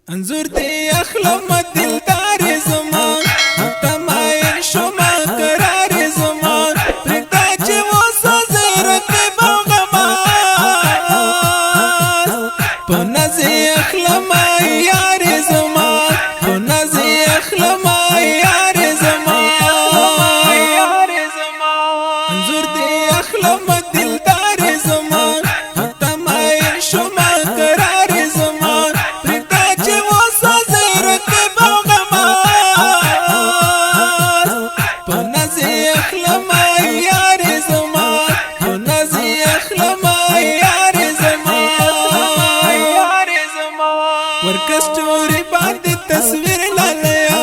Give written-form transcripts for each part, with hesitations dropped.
انظر دی اخلم دلدار زمان تمایل شما قرار زمان پرکتا چه و سازرت باغماز پنزی اخلم یار زمان پنزی اخلم یار زمان انظر دی اخلم دلدار زمان تمایل شما قرار زمان ورکه سټوري باندې تصویر لالیا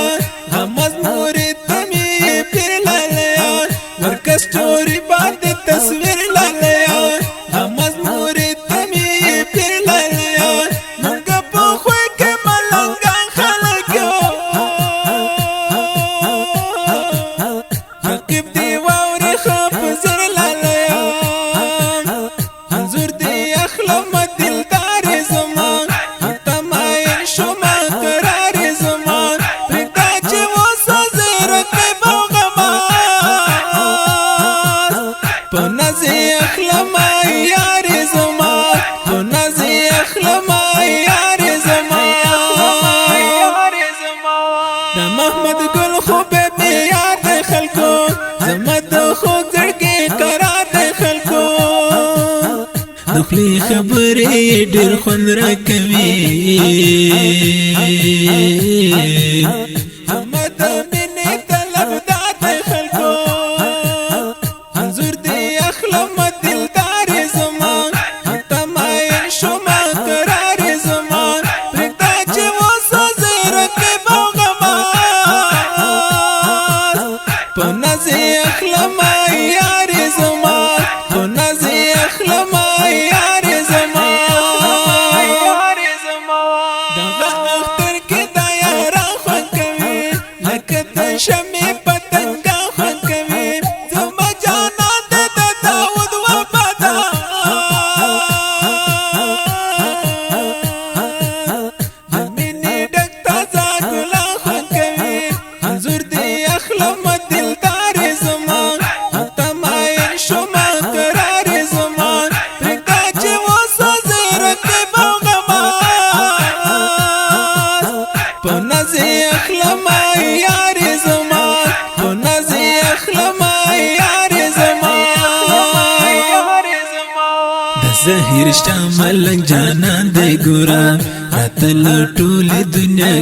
غمز مورې تمي پیر لالیا ورکه سټوري باندې تصویر لالیا غمز مورې تمي پیر لالیا موږ په خو کې ملنګان خلک یو رقیب دی واوري خپ زر لالیا انظر دی اخلم دلدار زمان شما قرار زمان پرکتا چه و سازرت باغماز پنزی اخلم یار زمان پنزی اخلم یار زمان دا محمد گل خوب بیار دی خلکو زمد خود زرگی قرار دی خلکو دخلی خبری ډیر خوند راکوي زمد مینې طلبدار دی خلکو انظر دی اخلم دلدار زمان تمایل شما قرار زمان پرکتا چې و سازرت باغماز پنزی اخلم یار زمان پنزی اخلم یار زمان دغه اختر کې دا یاران خوند کوي لکه د شمې پتنګا خوند کوي زما جانان د داود وفادار د مینې ډک تازه ګلان خوند کوي انظر دی اخلم دلدار زمان تمایل شما قرار زمان پرکتا چې و سازرت باغماز پنزی اخلم یار زمان پنزی اخلم یار زمان د زهیر شمل جانان دی ګورا راتل ټول دنیا